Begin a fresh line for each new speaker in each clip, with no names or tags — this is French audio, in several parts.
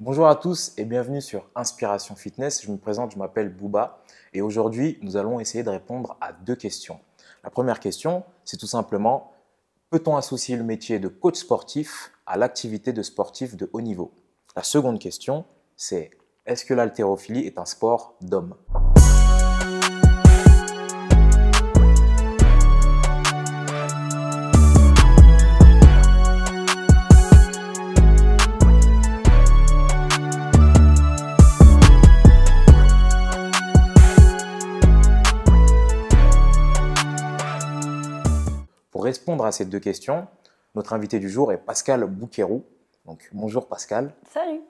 Bonjour à tous et bienvenue sur Inspiration Fitness. Je me présente, je m'appelle Bouba et aujourd'hui nous allons essayer de répondre à deux questions. La première question, c'est tout simplement, peut-on associer le métier de coach sportif à l'activité de sportif de haut niveau? La seconde question, c'est, est-ce que l'haltérophilie est un sport d'homme? Pour répondre à ces deux questions, notre invité du jour est Pascal Bouqueyrou. Donc, bonjour Pascal.
Salut.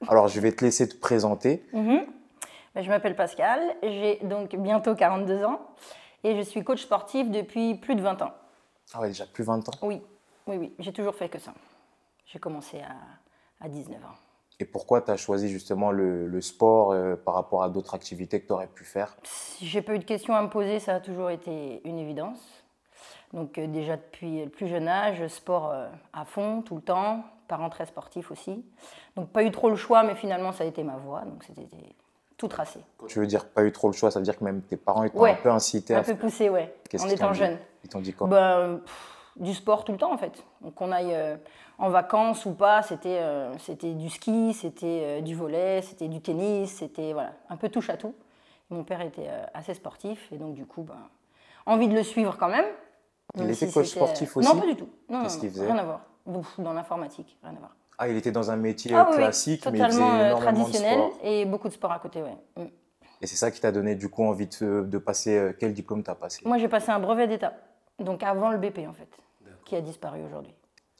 Alors, je vais te laisser te présenter.
Je m'appelle Pascal, j'ai donc bientôt 42 ans et je suis coach sportif depuis plus de 20 ans.
Ah ouais, déjà plus 20 ans.
Oui, j'ai toujours fait que ça. J'ai commencé à 19 ans.
Et pourquoi tu as choisi justement le sport par rapport à d'autres activités que tu aurais pu faire?
Si j'ai pas eu de questions à me poser, ça a toujours été une évidence. Donc déjà depuis le plus jeune âge, sport à fond, tout le temps, parents très sportifs aussi. Donc pas eu trop le choix, mais finalement ça a été ma voie, donc c'était tout tracé.
Quand tu veux dire pas eu trop le choix, ça veut dire que même tes parents étaient un peu incités
un peu poussés, ouais, en étant jeune.
Ils t'ont dit quoi?
Du sport tout le temps en fait. Donc qu'on aille en vacances ou pas, c'était du ski, c'était du volley, c'était du tennis, c'était voilà, un peu touche à tout. Mon père était assez sportif et donc du coup, envie de le suivre quand même.
Il était coach sportif aussi?
Non, pas du tout.
Qu'est-ce qu'il faisait?
Rien à voir. Dans l'informatique, rien à voir.
Ah, il était dans un métier classique,
oui,
mais il faisait énormément
traditionnel
de sport.
Et beaucoup de sport à côté, ouais.
Et c'est ça qui t'a donné du coup envie de passer. Quel diplôme t'as passé?
Moi, j'ai passé un brevet d'État, donc avant le BP en fait, qui a disparu aujourd'hui.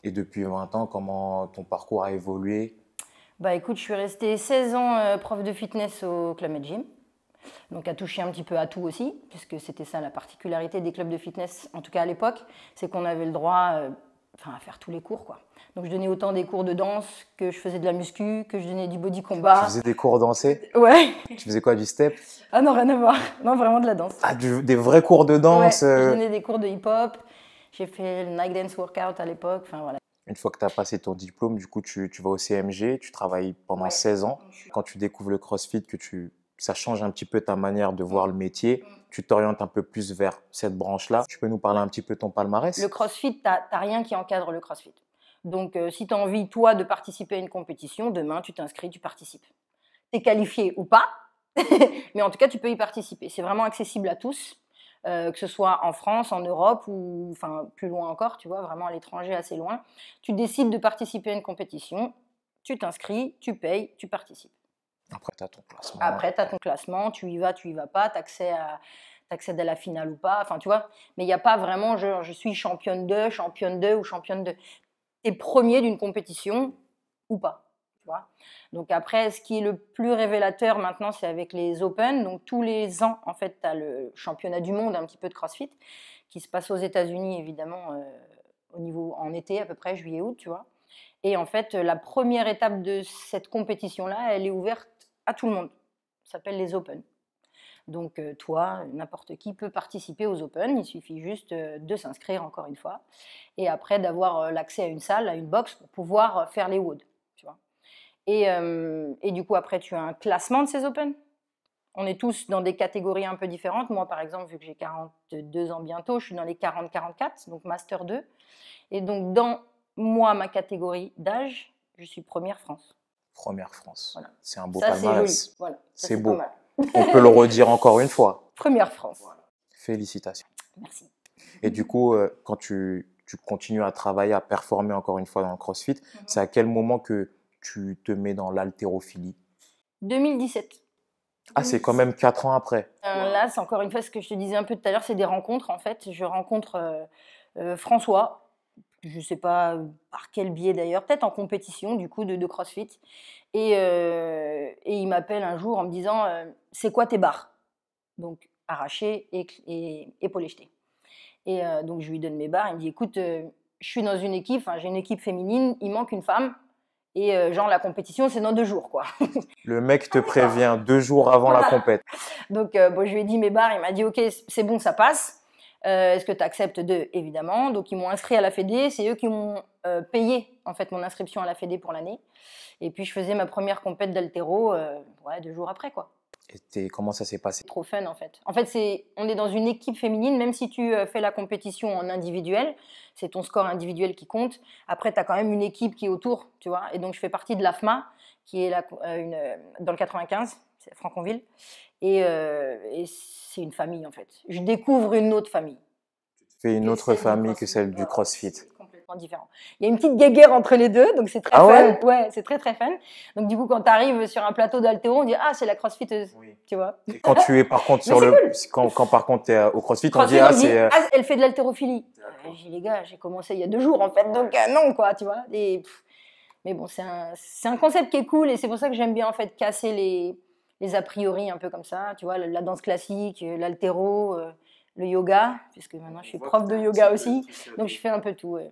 Et depuis 20 ans, comment ton parcours a évolué?
Écoute, je suis restée 16 ans prof de fitness au Club Med Gym. Donc à toucher un petit peu à tout aussi, puisque c'était ça la particularité des clubs de fitness, en tout cas à l'époque, c'est qu'on avait le droit à faire tous les cours, quoi. Donc je donnais autant des cours de danse que je faisais de la muscu, que je donnais du body combat.
Tu faisais des cours dansés?
Ouais.
Tu faisais quoi, du step?
Ah non, rien à voir. Non, vraiment de la danse.
Ah, des vrais cours de danse?
Ouais, je donnais des cours de hip-hop, j'ai fait le Nike Dance Workout à l'époque, enfin voilà.
Une fois que tu as passé ton diplôme, du coup, tu vas au CMG, tu travailles pendant 16 ans. Quand tu découvres le CrossFit, ça change un petit peu ta manière de voir le métier, tu t'orientes un peu plus vers cette branche-là. Tu peux nous parler un petit peu de ton palmarès?
Le CrossFit, tu n'as rien qui encadre le CrossFit. Donc, si tu as envie, toi, de participer à une compétition, demain, tu t'inscris, tu participes. Tu es qualifié ou pas, mais en tout cas, tu peux y participer. C'est vraiment accessible à tous, que ce soit en France, en Europe ou plus loin encore, tu vois, vraiment à l'étranger, assez loin. Tu décides de participer à une compétition, tu t'inscris, tu payes, tu participes.
Après, tu as ton classement.
Après, tu as ton classement, tu y vas pas, tu accèdes à la finale ou pas, tu vois. Mais il n'y a pas vraiment, je suis championne 2 ou championne 2. Tu es premier d'une compétition ou pas, tu vois. Donc après, ce qui est le plus révélateur maintenant, c'est avec les Open. Donc tous les ans, en fait, tu as le championnat du monde un petit peu de CrossFit qui se passe aux États-Unis, évidemment, en été à peu près, juillet-août, tu vois. Et en fait, la première étape de cette compétition-là, elle est ouverte à tout le monde. Ça s'appelle les Open. Donc toi, n'importe qui peut participer aux Open. Il suffit juste de s'inscrire encore une fois. Et après, d'avoir l'accès à une salle, à une box pour pouvoir faire les WOD. Tu vois. Et du coup, après, tu as un classement de ces Open. On est tous dans des catégories un peu différentes. Moi, par exemple, vu que j'ai 42 ans bientôt, je suis dans les 40-44, donc Master 2. Et donc, dans ma catégorie d'âge, je suis première France.
Première France. Voilà. C'est un beau
palmarès.
C'est
joli. Voilà.
C'est beau. On peut le redire encore une fois.
Première France.
Voilà. Félicitations.
Merci.
Et du coup, quand tu continues à travailler, à performer encore une fois dans le CrossFit, c'est à quel moment que tu te mets dans l'haltérophilie?
2017.
Ah, c'est quand même 4 ans après.
Là, c'est encore une fois ce que je te disais un peu tout à l'heure, c'est des rencontres en fait. Je rencontre François, je ne sais pas par quel biais d'ailleurs, peut-être en compétition du coup de CrossFit. Et il m'appelle un jour en me disant c'est quoi tes barres? Donc arraché et épaulé jeté. Et donc je lui donne mes barres, il me dit écoute, je suis dans une équipe, j'ai une équipe féminine, il manque une femme. Et la compétition, c'est dans 2 jours, quoi.
Le mec te prévient 2 jours avant la compète.
Donc, je lui ai dit mes barres, il m'a dit, OK, c'est bon, ça passe. Est-ce que tu acceptes de? Évidemment. Donc, ils m'ont inscrit à la Fédé. C'est eux qui m'ont payé, en fait, mon inscription à la Fédé pour l'année. Et puis je faisais ma première compète d'haltéro 2 jours après, quoi.
Et comment ça s'est passé?
Trop fun en fait. En fait, on est dans une équipe féminine, même si tu fais la compétition en individuel, c'est ton score individuel qui compte. Après, tu as quand même une équipe qui est autour, tu vois. Et donc, je fais partie de l'AFMA, qui est dans le 95, c'est Franconville. Et c'est une famille en fait. Je découvre une autre famille.
Fais une autre famille que celle du CrossFit.
C'est complètement différent. Il y a une petite guéguerre entre les deux, donc c'est très fun.
Ouais,
ouais, c'est très très fun. Donc du coup, quand tu arrives sur un plateau d'haltéro, on dit c'est la crossfiteuse, tu vois.
Et quand tu es par contre quand par contre tu es au CrossFit, on dit
elle fait de l'haltérophilie. J'ai les gars, j'ai commencé il y a 2 jours en fait, donc non quoi, tu vois. Mais bon, c'est un concept qui est cool et c'est pour ça que j'aime bien en fait casser les a priori un peu comme ça, tu vois, la danse classique, l'haltéro, le yoga, puisque maintenant je suis prof de yoga aussi, donc je fais un peu tout. Ouais.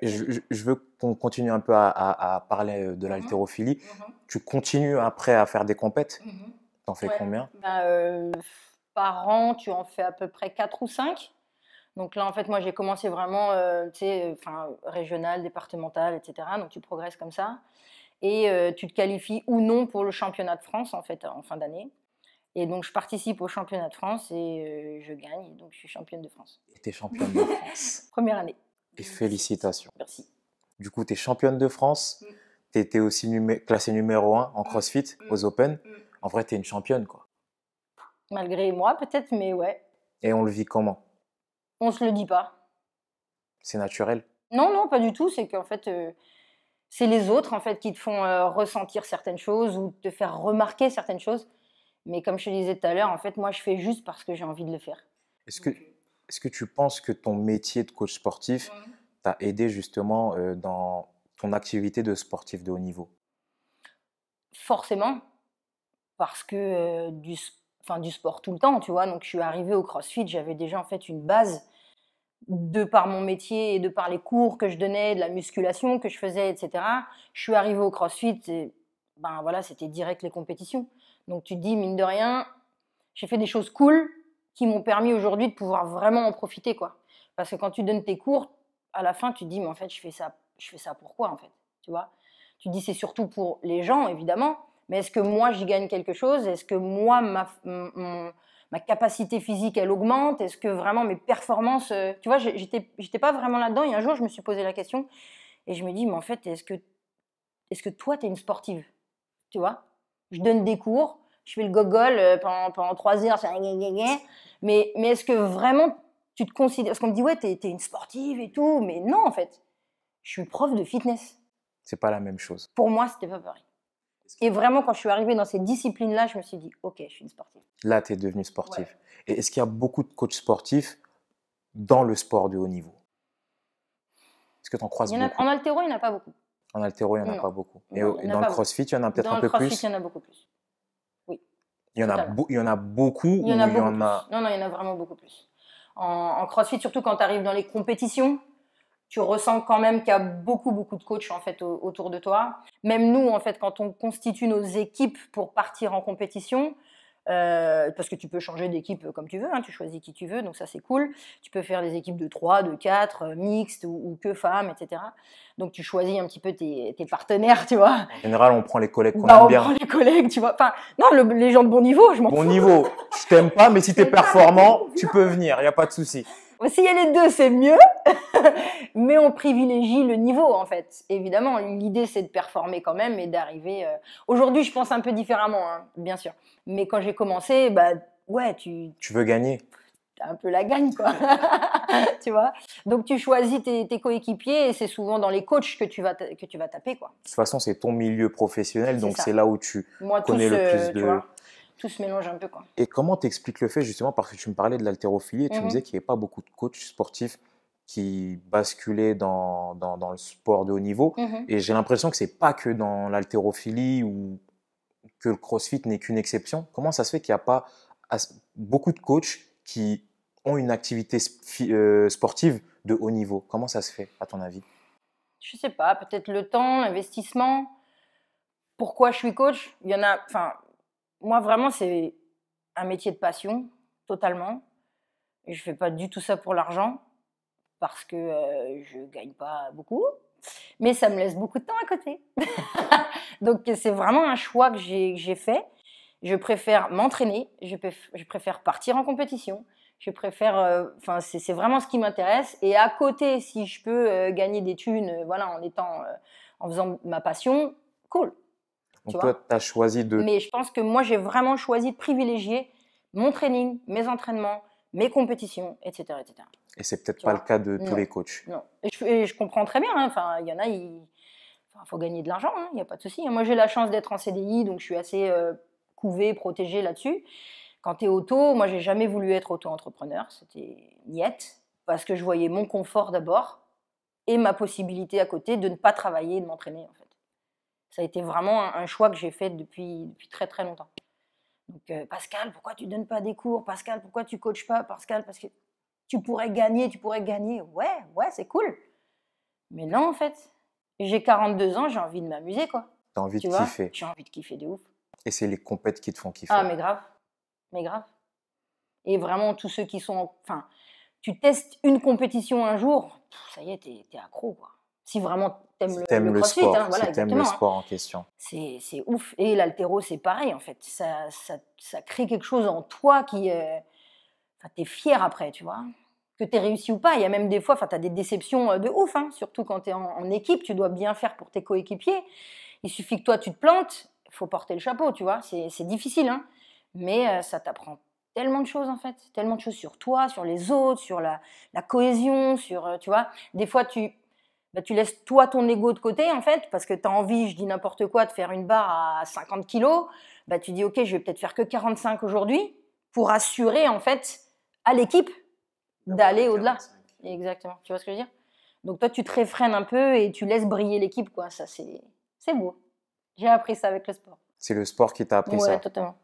Je veux qu'on continue un peu à parler de l'haltérophilie. Tu continues après à faire des compètes? T'en fais combien?
Par an, tu en fais à peu près 4 ou 5. Donc là, en fait, moi, j'ai commencé vraiment, régional, départemental, etc. Donc tu progresses comme ça. Et tu te qualifies ou non pour le championnat de France, en fait, en fin d'année. Et donc, je participe au championnat de France et je gagne. Et donc, je suis championne de France.
Et tu es championne de France.
Première année.
Et félicitations.
Merci.
Du coup, tu es championne de France. Tu étais aussi classée numéro 1 en CrossFit aux Open. En vrai, tu es une championne, quoi.
Malgré moi, peut-être, mais ouais.
Et on le vit comment?
On se le dit pas.
C'est naturel?
Non, pas du tout. C'est qu'en fait, c'est les autres en fait qui te font ressentir certaines choses ou te faire remarquer certaines choses. Mais comme je te disais tout à l'heure, en fait, moi, je fais juste parce que j'ai envie de le faire.
Est-ce que tu penses que ton métier de coach sportif t'a aidé justement dans ton activité de sportif de haut niveau?
Forcément, parce que du sport tout le temps, tu vois. Donc, je suis arrivée au CrossFit, j'avais déjà en fait une base de par mon métier et de par les cours que je donnais, de la musculation que je faisais, etc. Je suis arrivée au CrossFit et voilà, c'était direct les compétitions. Donc, tu te dis, mine de rien, j'ai fait des choses cool qui m'ont permis aujourd'hui de pouvoir vraiment en profiter, quoi. Parce que quand tu donnes tes cours, à la fin, tu te dis, mais en fait, je fais ça pourquoi, en fait, tu vois? Tu te dis, c'est surtout pour les gens, évidemment, mais est-ce que moi, j'y gagne quelque chose? Est-ce que moi, ma capacité physique, elle augmente? Est-ce que vraiment mes performances... tu vois, j'étais pas vraiment là-dedans. Et un jour, je me suis posé la question et je me dis, mais en fait, est-ce que toi, tu es une sportive? Tu vois? Je donne des cours, je fais le gogol pendant 3 heures, mais est-ce que vraiment tu te considères... Parce qu'on me dit, ouais, t'es une sportive et tout, mais non, en fait. Je suis prof de fitness.
C'est pas la même chose.
Pour moi, c'était pas pareil. Et vraiment, quand je suis arrivée dans ces disciplines-là, je me suis dit, ok, je suis une sportive.
Là, tu es devenue sportive.
Ouais.
Et est-ce qu'il y a beaucoup de coachs sportifs dans le sport de haut niveau? Est-ce que tu en croises beaucoup?
En haltéro, il n'y en a pas beaucoup.
En haltéro, il n'y en a pas beaucoup. Et
Non,
dans le CrossFit, il y en a peut-être un peu plus?
Dans le CrossFit, il y en a beaucoup plus. Oui.
Il y en a beaucoup ou il y en a plus?
Non, il y en a vraiment beaucoup plus. En CrossFit, surtout quand tu arrives dans les compétitions, tu ressens quand même qu'il y a beaucoup de coachs en fait autour de toi. Même nous, en fait, quand on constitue nos équipes pour partir en compétition, parce que tu peux changer d'équipe comme tu veux, hein, tu choisis qui tu veux, donc ça c'est cool. Tu peux faire des équipes de 3, de 4, mixtes ou que femmes, etc. Donc tu choisis un petit peu tes partenaires, tu vois.
En général, on prend les collègues qu'on aime bien.
On prend les collègues, tu vois. Enfin, non, les gens de bon niveau, je m'en fous.
Bon niveau, je t'aime pas, mais si tu es performant, tu peux venir, il n'y a pas de souci.
S'il y a les deux, c'est mieux, mais on privilégie le niveau en fait. Évidemment, l'idée c'est de performer quand même et d'arriver. Aujourd'hui, je pense un peu différemment, hein, bien sûr. Mais quand j'ai commencé, ouais, tu
veux gagner.
T'as un peu la gagne, quoi. Tu vois. Donc tu choisis tes coéquipiers et c'est souvent dans les coachs que tu vas taper, quoi.
De toute façon, c'est ton milieu professionnel, donc c'est là où tu connais le plus de.
Tu vois, tout se mélange un peu, quoi.
Et comment t'expliques le fait, justement, parce que tu me parlais de l'haltérophilie et tu me disais qu'il n'y avait pas beaucoup de coachs sportifs qui basculaient dans le sport de haut niveau. Et j'ai l'impression que c'est pas que dans l'haltérophilie ou que le CrossFit n'est qu'une exception. Comment ça se fait qu'il n'y a pas beaucoup de coachs qui ont une activité sportive de haut niveau? Comment ça se fait, à ton avis?
Je sais pas, peut-être le temps, l'investissement. Pourquoi je suis coach? Il y en a... Enfin, moi, vraiment, c'est un métier de passion, totalement. Et je fais pas du tout ça pour l'argent, parce que je gagne pas beaucoup. Mais ça me laisse beaucoup de temps à côté. Donc, c'est vraiment un choix que j'ai fait. Je préfère m'entraîner, je préfère partir en compétition, je préfère, enfin, c'est vraiment ce qui m'intéresse. Et à côté, si je peux gagner des thunes, voilà, en faisant ma passion, cool.
Donc toi, tu as choisi de...
Mais je pense que moi, j'ai vraiment choisi de privilégier mon training, mes entraînements, mes compétitions, etc., etc.
Et c'est peut-être pas le cas de tous les coachs.
Non. Et je comprends très bien. Hein. Enfin, il y en a, faut gagner de l'argent, il n'y a pas de souci. Moi, j'ai la chance d'être en CDI, donc je suis assez couvée, protégée là-dessus. Quand tu es auto, moi, j'ai jamais voulu être auto-entrepreneur. C'était niette, parce que je voyais mon confort d'abord et ma possibilité à côté de ne pas travailler et de m'entraîner, en fait. Ça a été vraiment un choix que j'ai fait depuis très, très longtemps. Donc, Pascal, pourquoi tu ne donnes pas des cours? Pascal, pourquoi tu ne coaches pas? Pascal, parce que tu pourrais gagner. Ouais, c'est cool. Mais non, en fait. J'ai 42 ans, j'ai envie de m'amuser, quoi.
Tu as envie de kiffer.
J'ai envie de kiffer de ouf.
Et c'est les compètes qui te font kiffer.
Ah, mais grave. Mais grave. Et vraiment, tous ceux qui sont... Enfin, tu testes une compétition un jour, ça y est, t'es accro, quoi. Si vraiment t'aimes le crossfit,
sport,
hein, voilà,
si t'aimes le sport
hein.
en question.
C'est ouf. Et l'haltéro, c'est pareil, en fait. Ça crée quelque chose en toi qui... Enfin, t'es fier après, tu vois. Que t'aies réussi ou pas. Il y a même des fois, enfin, t'as des déceptions de ouf, hein. Surtout quand t'es en équipe, tu dois bien faire pour tes coéquipiers. Il suffit que toi, tu te plantes, il faut porter le chapeau, tu vois. C'est difficile, hein. Mais ça t'apprend tellement de choses, en fait. Tellement de choses sur toi, sur les autres, sur la cohésion, sur, tu vois. Des fois, tu laisses toi ton ego de côté, en fait, parce que tu as envie, je dis n'importe quoi, de faire une barre à 50 kilos. Tu dis, OK, je vais peut-être faire que 45 aujourd'hui pour assurer, en fait, à l'équipe d'aller au-delà. Exactement. Tu vois ce que je veux dire? Donc, toi, tu te réfrènes un peu et tu laisses briller l'équipe, quoi. Ça, c'est beau. J'ai appris ça avec le sport.
C'est le sport qui t'a appris ça?
Ouais, totalement.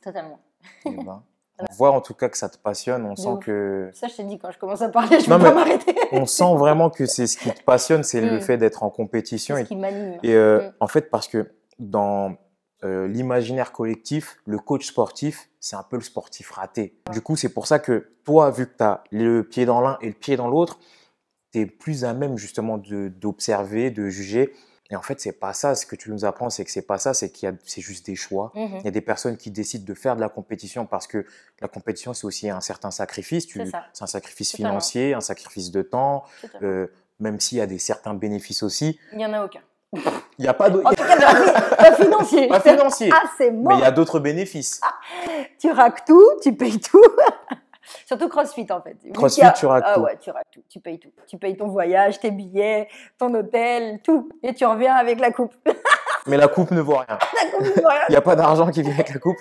Totalement.
Eh ben, on voit en tout cas que ça te passionne. On sent que...
Ça, je t'ai dit, quand je commence à parler, je ne peux pas m'arrêter.
On sent vraiment que c'est ce qui te passionne, c'est le fait d'être en compétition.
C'est ce qui m'anime.
Et en fait, parce que dans l'imaginaire collectif, le coach sportif, c'est un peu le sportif raté. Du coup, c'est pour ça que toi, vu que tu as le pied dans l'un et le pied dans l'autre, tu es plus à même justement d'observer, de juger. Et en fait, c'est pas ça. Ce que tu nous apprends, c'est que c'est pas ça, c'est c'est juste des choix. Il y a des personnes qui décident de faire de la compétition parce que la compétition, c'est aussi un certain sacrifice. C'est un sacrifice financier, un sacrifice de temps, même s'il y a certains bénéfices aussi.
Il n'y en a aucun.
Il n'y a pas d'autre.
En tout cas, pas financier.
Pas financier.
Ah, c'est bon.
Mais il y a d'autres bénéfices.
Tu raques tout, tu payes tout. Surtout CrossFit, en fait.
CrossFit, tu raques tout.
Ouais, tu raques tout. Tu payes tout. Tu payes ton voyage, tes billets, ton hôtel, tout. Et tu reviens avec la coupe.
Mais la coupe ne vaut rien.
La coupe ne vaut rien.
Il n'y a pas d'argent qui vient avec la coupe.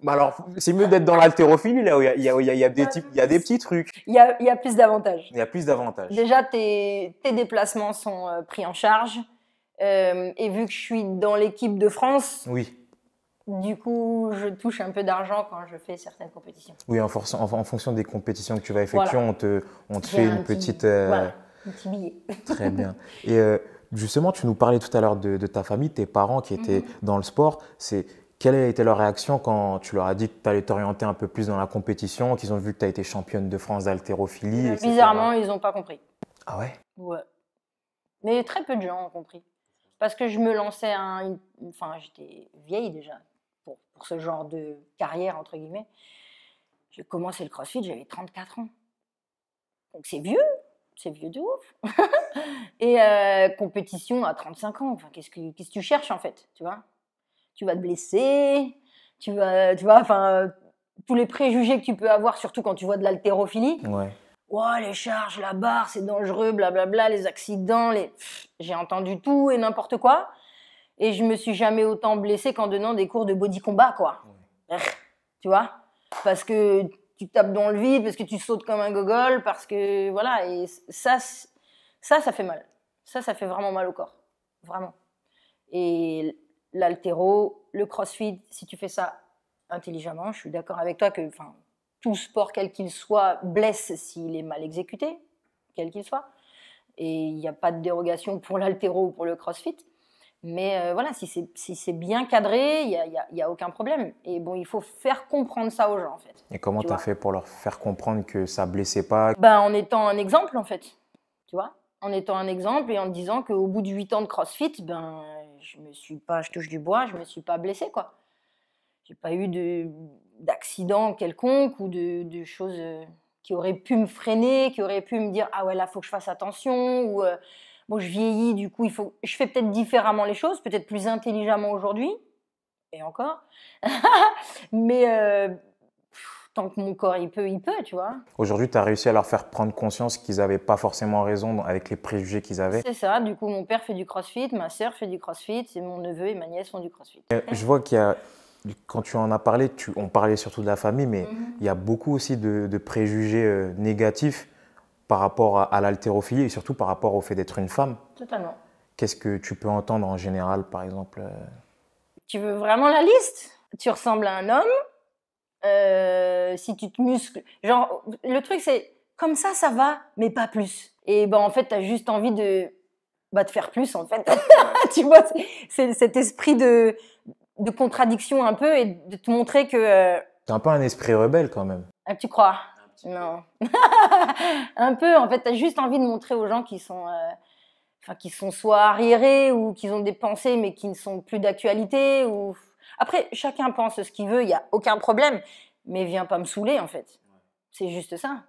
Bah alors, c'est mieux d'être dans l'haltérophilie, là où il y a des petits trucs.
Il y a plus d'avantages.
Il y a plus d'avantages.
Déjà, tes déplacements sont pris en charge. Et vu que je suis dans l'équipe de France,
oui.
Du coup, je touche un peu d'argent quand je fais certaines compétitions.
Oui, en fonction des compétitions que tu vas effectuer, voilà. on te fait une petite…
Voilà, un petit billet.
Très bien. Et justement, tu nous parlais tout à l'heure de ta famille, tes parents qui étaient dans le sport. Quelle a été leur réaction quand tu leur as dit que tu allais t'orienter un peu plus dans la compétition, qu'ils ont vu que tu as été championne de France d'haltérophilie, etc.
Bizarrement, ils n'ont pas compris.
Ah ouais?
Ouais. Mais très peu de gens ont compris. Parce que je me lançais Enfin, j'étais vieille déjà pour ce genre de carrière, entre guillemets. J'ai commencé le CrossFit, j'avais 34 ans. Donc c'est vieux de ouf. Et compétition à 35 ans, enfin, qu'est-ce que tu cherches en fait, tu vois? Tu vas te blesser, tu vois, enfin, tous les préjugés que tu peux avoir, surtout quand tu vois de l'haltérophilie.
Ouais.
Oh, les charges, la barre, c'est dangereux, blablabla, les accidents, j'ai entendu tout et n'importe quoi. Et je me suis jamais autant blessée qu'en donnant des cours de body combat, quoi. Ouais. Tu vois? Parce que tu tapes dans le vide, parce que tu sautes comme un gogol, parce que, voilà, et ça fait mal. Ça fait vraiment mal au corps. Vraiment. Et l'haltéro, le crossfit, si tu fais ça intelligemment, je suis d'accord avec toi que, enfin, tout sport, quel qu'il soit, blesse s'il est mal exécuté, quel qu'il soit. Et il n'y a pas de dérogation pour l'haltéro ou pour le crossfit. Mais voilà, si c'est bien cadré, il y a aucun problème. Et bon, il faut faire comprendre ça aux gens, en fait.
Et comment tu as fait pour leur faire comprendre que ça blessait pas?
En étant un exemple, en fait. Tu vois? en étant un exemple et en disant qu'au bout de 8 ans de CrossFit, ben, je touche du bois, je me suis pas blessée, quoi. J'ai pas eu d'accident quelconque ou de choses qui auraient pu me freiner, qui auraient pu me dire ah ouais là faut que je fasse attention ou bon je vieillis du coup je fais peut-être différemment les choses, peut-être plus intelligemment aujourd'hui et encore, mais tant que mon corps il peut, tu vois.
Aujourd'hui, tu as réussi à leur faire prendre conscience qu'ils n'avaient pas forcément raison avec les préjugés qu'ils avaient.
C'est ça, du coup mon père fait du CrossFit, ma sœur fait du CrossFit, et mon neveu et ma nièce font du CrossFit.
Je vois qu'il y a, quand tu en as parlé, on parlait surtout de la famille, mais il y a beaucoup aussi de préjugés négatifs par rapport à l'haltérophilie et surtout par rapport au fait d'être une femme.
Totalement.
Qu'est-ce que tu peux entendre en général, par exemple
Tu veux vraiment la liste? Tu ressembles à un homme, si tu te muscles. Genre, le truc, c'est comme ça va, mais pas plus. Et ben, en fait, tu as juste envie de faire plus, en fait. Tu vois, c'est cet esprit de contradiction un peu et de te montrer que.
C'est un peu un esprit rebelle quand même.
Tu crois? Non. Un peu, en fait, tu as juste envie de montrer aux gens qui sont soit arriérés ou qui ont des pensées mais qui ne sont plus d'actualité. Ou... Après, chacun pense ce qu'il veut, il n'y a aucun problème. Mais viens pas me saouler, en fait. C'est juste ça.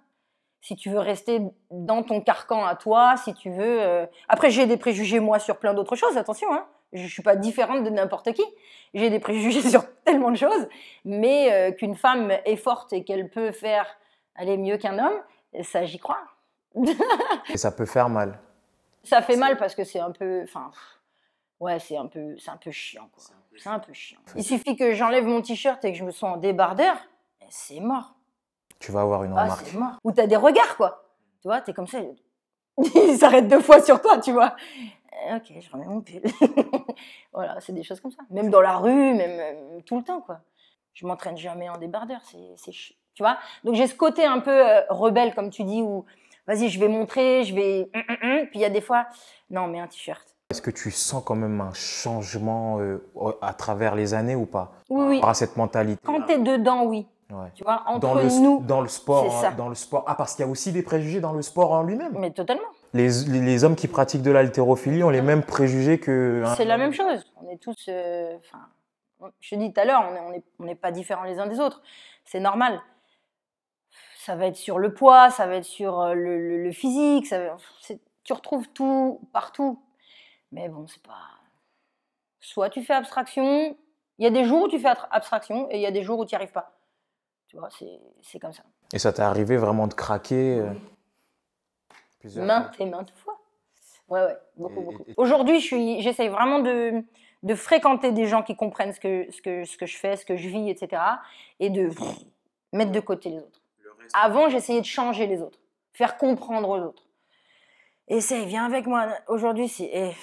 Si tu veux rester dans ton carcan à toi, si tu veux... Après, j'ai des préjugés, moi, sur plein d'autres choses, attention, hein. Je ne suis pas différente de n'importe qui. J'ai des préjugés sur tellement de choses. Mais qu'une femme est forte et qu'elle peut faire aller mieux qu'un homme, ça, j'y crois.
Et ça peut faire mal.
Ça fait mal parce que c'est un peu... Enfin, ouais, c'est un peu chiant, quoi. C'est un peu chiant. Il suffit que j'enlève mon t-shirt et que je me sois en débardeur, c'est mort.
Tu vas avoir une remarque.
C'est mort. Ou t'as des regards, quoi. Tu vois, t'es comme ça. Ils s'arrêtent 2 fois sur toi, tu vois. Ok, je remets mon pull. Voilà, c'est des choses comme ça. Même dans la rue, même tout le temps, quoi. Je m'entraîne jamais en débardeur, c'est chiant. Tu vois. Donc j'ai ce côté un peu rebelle, comme tu dis, où vas-y, je vais montrer, je vais... Puis il y a des fois, non, mais un t-shirt.
Est-ce que tu sens quand même un changement à travers les années ou pas?
Oui.
Par cette mentalité.
Quand tu es dedans, oui.
Ouais.
Tu vois, entre
nous, dans le sport,
c'est ça.
Dans le sport. Ah, parce qu'il y a aussi des préjugés dans le sport en lui-même.
Mais totalement.
Les hommes qui pratiquent de l'haltérophilie ont les mêmes préjugés que...
C'est la même chose. On est tous... je te dis tout à l'heure, on n'est pas différents les uns des autres. C'est normal. Ça va être sur le poids, ça va être sur le physique. Tu retrouves tout partout. Mais bon, c'est pas... Soit tu fais abstraction. Il y a des jours où tu fais abstraction et il y a des jours où tu n'y arrives pas. Tu vois, c'est comme ça.
Et ça t'est arrivé vraiment de craquer
maintes fois. Ouais, beaucoup. Aujourd'hui, j'essaye vraiment de fréquenter des gens qui comprennent ce que je fais, ce que je vis, etc. Et de mettre de côté les autres. Avant, j'essayais de changer les autres, faire comprendre aux autres. Essaye, viens avec moi. Aujourd'hui, c'est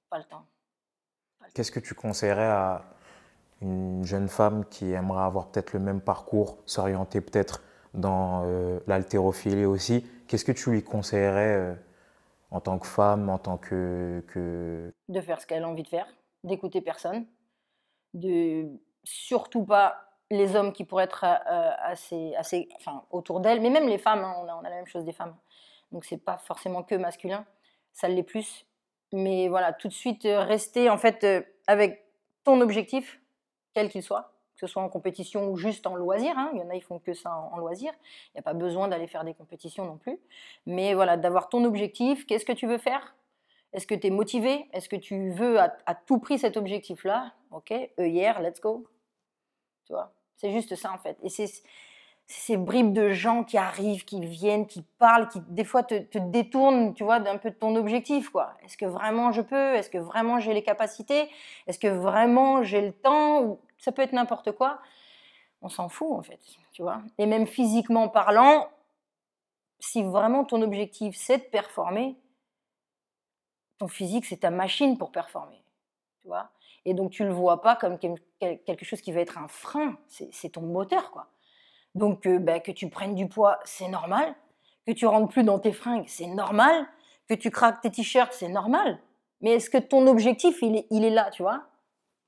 pas le temps.
Qu'est-ce que tu conseillerais à une jeune femme qui aimerait avoir peut-être le même parcours, s'orienter peut-être dans l'haltérophilie aussi? Qu'est-ce que tu lui conseillerais en tant que femme, en tant que...
De faire ce qu'elle a envie de faire, d'écouter personne, de surtout pas les hommes qui pourraient être assez autour d'elle, mais même les femmes, hein, on a la même chose des femmes. Donc c'est pas forcément que masculin, ça l'est plus. Mais voilà, tout de suite rester en fait avec ton objectif, quel qu'il soit, que ce soit en compétition ou juste en loisir. Hein. Il y en a, ils font que ça en loisir. Il n'y a pas besoin d'aller faire des compétitions non plus. Mais voilà, d'avoir ton objectif, qu'est-ce que tu veux faire? Est-ce que tu es motivé? Est-ce que tu veux à tout prix cet objectif-là? Ok, hier, let's go. Tu vois, c'est juste ça en fait. Et c'est ces bribes de gens qui arrivent, qui viennent, qui parlent, qui des fois te détournent, tu vois, d'un peu de ton objectif, quoi. Est-ce que vraiment je peux? Est-ce que vraiment j'ai les capacités? Est-ce que vraiment j'ai le temps? Ça peut être n'importe quoi. On s'en fout, en fait, tu vois. Et même physiquement parlant, si vraiment ton objectif, c'est de performer, ton physique, c'est ta machine pour performer, tu vois. Et donc, tu le vois pas comme quelque chose qui va être un frein. C'est ton moteur, quoi. Donc, que tu prennes du poids, c'est normal. Que tu rentres plus dans tes fringues, c'est normal. Que tu craques tes t-shirts, c'est normal. Mais est-ce que ton objectif, il est là, tu vois?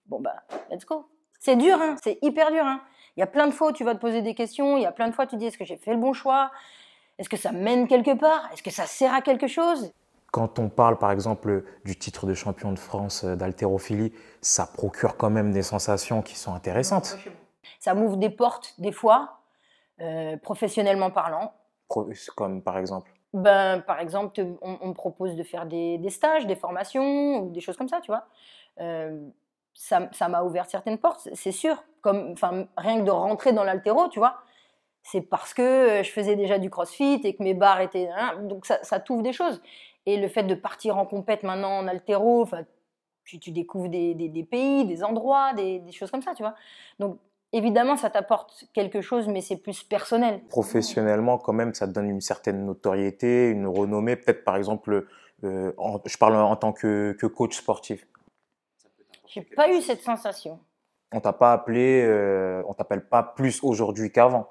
Bon, let's go. C'est dur, hein, c'est hyper dur. Hein. Il y a plein de fois où tu vas te poser des questions. Il y a plein de fois où tu te dis, est-ce que j'ai fait le bon choix? Est-ce que ça mène quelque part? Est-ce que ça sert à quelque chose?
Quand on parle par exemple du titre de champion de France d'haltérophilie, ça procure quand même des sensations qui sont intéressantes.
Ça m'ouvre des portes des fois, professionnellement parlant.
Comme par exemple.
Ben, par exemple, on me propose de faire des stages, des formations ou des choses comme ça, tu vois. Ça m'a ouvert certaines portes, c'est sûr. Comme, enfin, rien que de rentrer dans l'haltéro, tu vois. C'est parce que je faisais déjà du crossfit et que mes barres étaient... Donc ça t'ouvre des choses. Et le fait de partir en compète maintenant en haltéro, tu découvres des pays, des endroits, des choses comme ça, tu vois. Donc évidemment, ça t'apporte quelque chose, mais c'est plus personnel.
Professionnellement, quand même, ça te donne une certaine notoriété, une renommée. Peut-être, par exemple, je parle en tant que coach sportif.
J'ai pas eu cette sensation.
On t'a pas appelé, on t'appelle pas plus aujourd'hui qu'avant.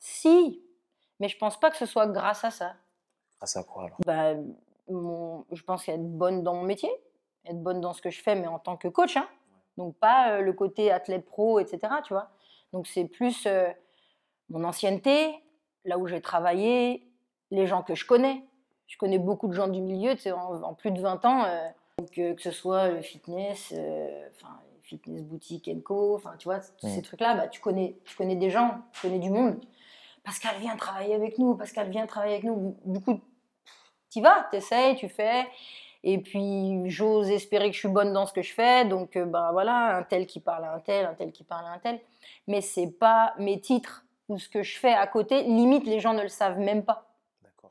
Si, mais je pense pas que ce soit grâce à ça.
Grâce à quoi alors?
Bah, je pense être bonne dans mon métier, être bonne dans ce que je fais, mais en tant que coach, hein. Donc pas le côté athlète pro, etc. Tu vois. Donc c'est plus mon ancienneté, là où j'ai travaillé, les gens que je connais. Je connais beaucoup de gens du milieu, tu sais, en plus de 20 ans. Donc que ce soit le fitness, fitness boutique Co, enfin tu vois, tous ces trucs-là, bah, tu connais des gens, tu connais du monde. Pascal vient travailler avec nous, Pascal vient travailler avec nous. Du coup, tu vas, tu essayes, tu fais. Et puis, j'ose espérer que je suis bonne dans ce que je fais. Donc, ben voilà, un tel qui parle à un tel qui parle à un tel. Mais c'est pas mes titres ou ce que je fais à côté. Limite, les gens ne le savent même pas.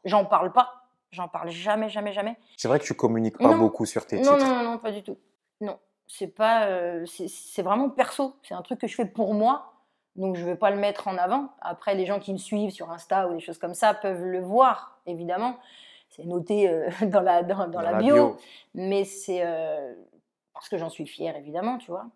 J'en parle pas. J'en parle jamais, jamais, jamais.
C'est vrai que tu communiques pas beaucoup sur tes titres.
Non, pas du tout. Non, c'est pas, c'est vraiment perso. C'est un truc que je fais pour moi. Donc, je ne vais pas le mettre en avant. Après, les gens qui me suivent sur Insta ou des choses comme ça peuvent le voir, évidemment. C'est noté dans la bio. Mais c'est parce que j'en suis fière, évidemment, tu vois.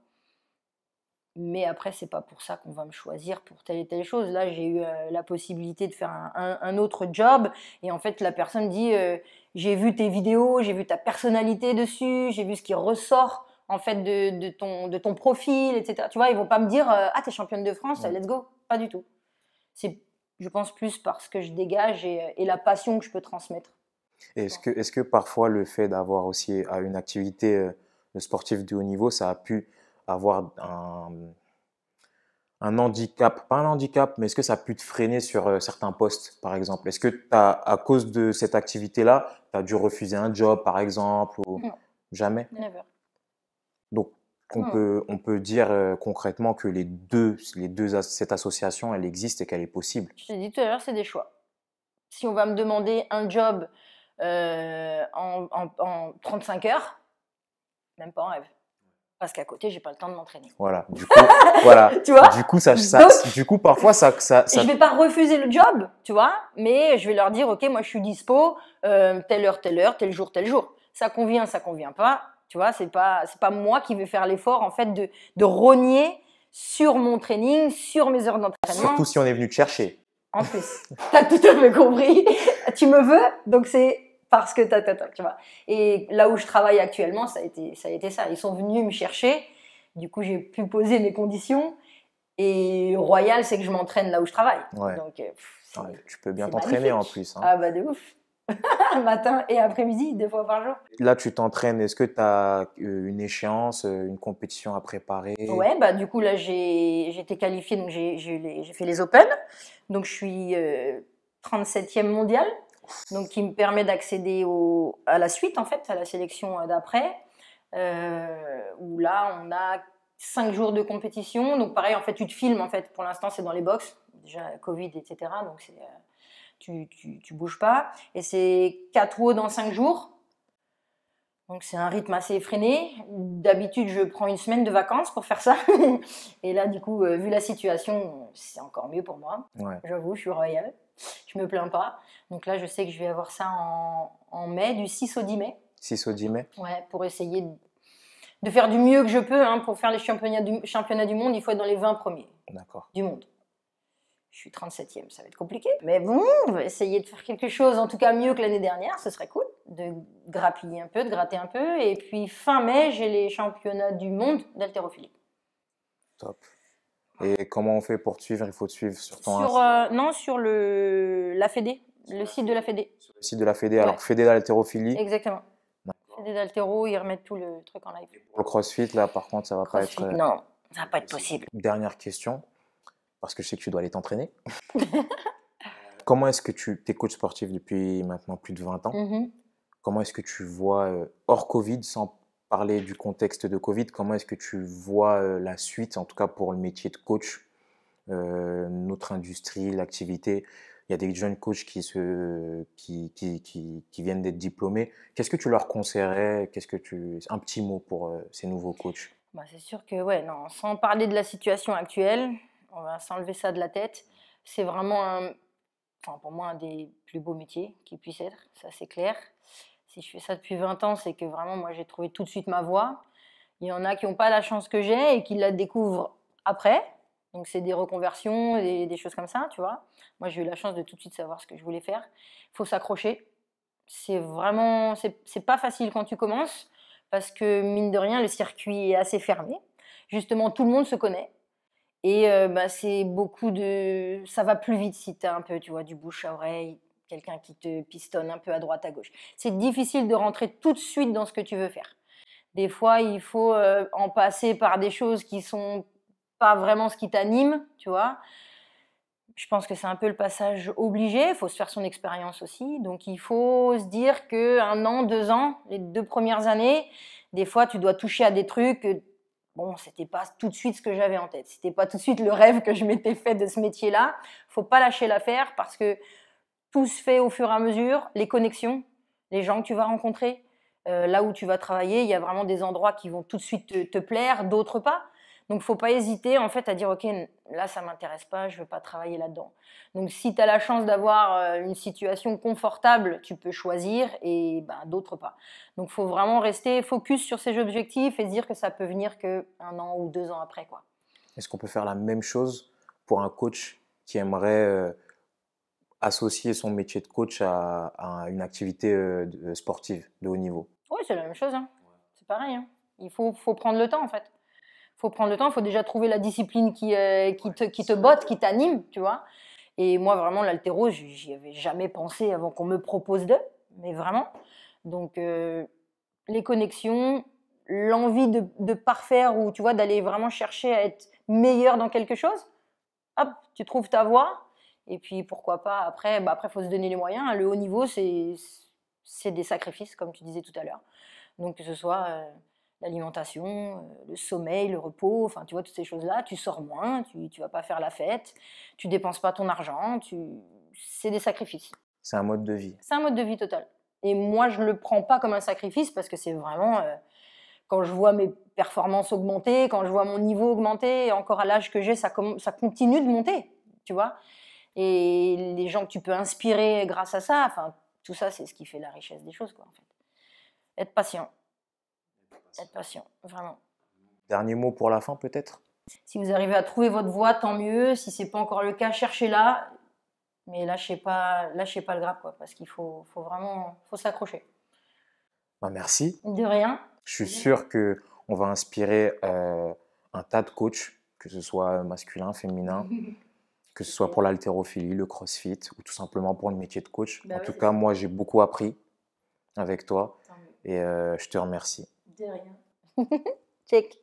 Mais après, c'est pas pour ça qu'on va me choisir pour telle et telle chose. Là, j'ai eu la possibilité de faire un autre job. Et en fait, la personne dit j'ai vu tes vidéos, j'ai vu ta personnalité dessus, j'ai vu ce qui ressort en fait de ton profil, etc. Tu vois, ils vont pas me dire ah, t'es championne de France, let's go. Pas du tout. C'est, je pense, plus parce que je dégage et la passion que je peux transmettre.
Est-ce que parfois le fait d'avoir aussi une activité de sportif de haut niveau, ça a pu avoir un handicap, pas un handicap, mais est-ce que ça a pu te freiner sur certains postes, par exemple? Est-ce que à cause de cette activité-là, tu as dû refuser un job, par exemple, ou
Non.
jamais?
Never.
Donc, on peut dire concrètement que cette association, elle existe et qu'elle est possible.
Je t'ai dit tout à l'heure, c'est des choix. Si on va me demander un job en 35 heures, même pas en rêve. Parce qu'à côté, j'ai pas le temps de m'entraîner.
Voilà. Du coup, voilà.
Tu vois?
Du coup, parfois, ça.
Je vais pas refuser le job, tu vois, mais je vais leur dire, ok, moi, je suis dispo, telle heure, tel jour, tel jour. Ça convient pas. Tu vois, c'est pas moi qui vais faire l'effort, en fait, de rogner sur mon training, sur mes heures d'entraînement.
Surtout si on est venu te chercher.
En plus, t'as tout à fait compris. Tu me veux, donc c'est parce que tu vois. Et là où je travaille actuellement, ça a été ça. Ils sont venus me chercher. Du coup, j'ai pu poser mes conditions. Et Royal, c'est que je m'entraîne là où je travaille.
Ouais.
Donc,
tu peux bien t'entraîner en plus. Hein.
Ah bah de ouf. Matin et après-midi, 2 fois par jour.
Là, tu t'entraînes. Est-ce que tu as une échéance, une compétition à préparer?
Ouais, bah du coup là j'ai été qualifiée, donc j'ai fait les Open. Donc je suis 37e mondiale, donc qui me permet d'accéder à la suite en fait, à la sélection d'après. Où là on a 5 jours de compétition. Donc pareil, en fait tu te filmes en fait. Pour l'instant c'est dans les box, déjà Covid, etc. Donc c'est tu bouges pas. Et c'est 4 WOD dans 5 jours. Donc c'est un rythme assez effréné. D'habitude, je prends une semaine de vacances pour faire ça. Et là, du coup, vu la situation, c'est encore mieux pour moi.
Ouais.
J'avoue, je suis royale. Je me plains pas. Donc là, je sais que je vais avoir ça en mai, du 6 au 10 mai.
6 au 10 mai?
Ouais, pour essayer de faire du mieux que je peux. Hein. Pour faire les championnats du monde, il faut être dans les 20 premiers.
D'accord.
Du monde. Je suis 37e, ça va être compliqué. Mais bon, on va essayer de faire quelque chose, en tout cas mieux que l'année dernière, ce serait cool. De grappiller un peu, de gratter un peu. Et puis fin mai, j'ai les championnats du monde d'haltérophilie.
Top. Et comment on fait pour te suivre? Il faut te suivre sur ton
sur la Fédé, Le site de la Fédé.
Sur le site de la Fédé.
Ouais.
Alors, Fédé d'haltérophilie.
Exactement.
D'accord.
Fédé d'haltéro, ils remettent tout le truc en live.
Pour le CrossFit, là, par contre, ça va pas
CrossFit,
être.
non, ça va pas être possible.
Dernière question, parce que je sais que tu dois aller t'entraîner. Comment est-ce que tu es coach sportif depuis maintenant plus de 20 ans?
Mhm.
Comment est-ce que tu vois, hors Covid, sans parler du contexte de Covid, comment est-ce que tu vois la suite, en tout cas pour le métier de coach, notre industrie, l'activité? Il y a des jeunes coachs qui viennent d'être diplômés. Qu'est-ce que tu leur conseillerais? Un petit mot pour ces nouveaux coachs?
Bah, c'est sûr que, ouais, non, sans parler de la situation actuelle, on va s'enlever ça de la tête. C'est vraiment, enfin, pour moi, un des plus beaux métiers qui puisse être, ça c'est clair. Si je fais ça depuis 20 ans, c'est que vraiment, moi, j'ai trouvé tout de suite ma voie. Il y en a qui n'ont pas la chance que j'ai et qui la découvrent après. Donc, c'est des reconversions, des choses comme ça, tu vois. Moi, j'ai eu la chance de tout de suite savoir ce que je voulais faire. Il faut s'accrocher. C'est vraiment, c'est pas facile quand tu commences parce que, mine de rien, le circuit est assez fermé. Justement, tout le monde se connaît. Et bah, c'est beaucoup de... Ça va plus vite si tu as un peu, tu vois, du bouche à oreille, quelqu'un qui te pistonne un peu à droite, à gauche. C'est difficile de rentrer tout de suite dans ce que tu veux faire. Des fois, il faut en passer par des choses qui sont pas vraiment ce qui t'anime, tu vois. Je pense que c'est un peu le passage obligé. Il faut se faire son expérience aussi. Donc, il faut se dire qu'un an, 2 ans, les 2 premières années, des fois, tu dois toucher à des trucs. Bon, c'était pas tout de suite ce que j'avais en tête. C'était pas tout de suite le rêve que je m'étais fait de ce métier-là. Faut pas lâcher l'affaire parce que tout se fait au fur et à mesure. Les connexions, les gens que tu vas rencontrer, là où tu vas travailler, il y a vraiment des endroits qui vont tout de suite te plaire, d'autres pas. Donc, faut pas hésiter en fait à dire ok, là ça m'intéresse pas, je veux pas travailler là-dedans. Donc, si tu as la chance d'avoir une situation confortable, tu peux choisir et ben, d'autres pas. Donc, faut vraiment rester focus sur ses objectifs et se dire que ça peut venir que 1 an ou 2 ans après, quoi.
Est-ce qu'on peut faire la même chose pour un coach qui aimerait associer son métier de coach à une activité sportive de haut niveau?
Oui, c'est la même chose, hein. C'est pareil, hein. Il faut prendre le temps en fait. Faut prendre le temps, il faut déjà trouver la discipline qui te botte, qui t'anime, tu vois. Et moi, vraiment, l'haltéro, j'y avais jamais pensé avant qu'on me propose mais vraiment. Donc, les connexions, l'envie de parfaire ou, tu vois, d'aller vraiment chercher à être meilleur dans quelque chose, hop, tu trouves ta voie. Et puis, pourquoi pas, après, bah, après, faut se donner les moyens, hein. Le haut niveau, c'est des sacrifices, comme tu disais tout à l'heure. Donc, que ce soit l'alimentation, le sommeil, le repos, enfin, tu vois, toutes ces choses-là, tu sors moins, tu vas pas faire la fête, tu dépenses pas ton argent, c'est des sacrifices.
C'est un mode de vie.
C'est un mode de vie total. Et moi, je le prends pas comme un sacrifice parce que c'est vraiment, quand je vois mes performances augmenter, quand je vois mon niveau augmenter, et encore à l'âge que j'ai, ça continue de monter, tu vois. Et les gens que tu peux inspirer grâce à ça, enfin, tout ça, c'est ce qui fait la richesse des choses, quoi, en fait. Être patient. Être patient, vraiment.
Dernier mot pour la fin, peut-être?
Si vous arrivez à trouver votre voie, tant mieux. Si c'est pas encore le cas, cherchez-la. Mais lâchez pas le grappe, quoi, parce qu'il faut vraiment s'accrocher.
Ben, merci.
De rien.
Je suis sûr qu'on va inspirer un tas de coachs, que ce soit masculin, féminin, que ce soit pour l'haltérophilie, le crossfit ou tout simplement pour le métier de coach.
Bah
En
ouais,
tout
c'est
cas,
ça.
moi, j'ai beaucoup appris avec toi
Tant mieux.
et je te remercie.
De rien. Check.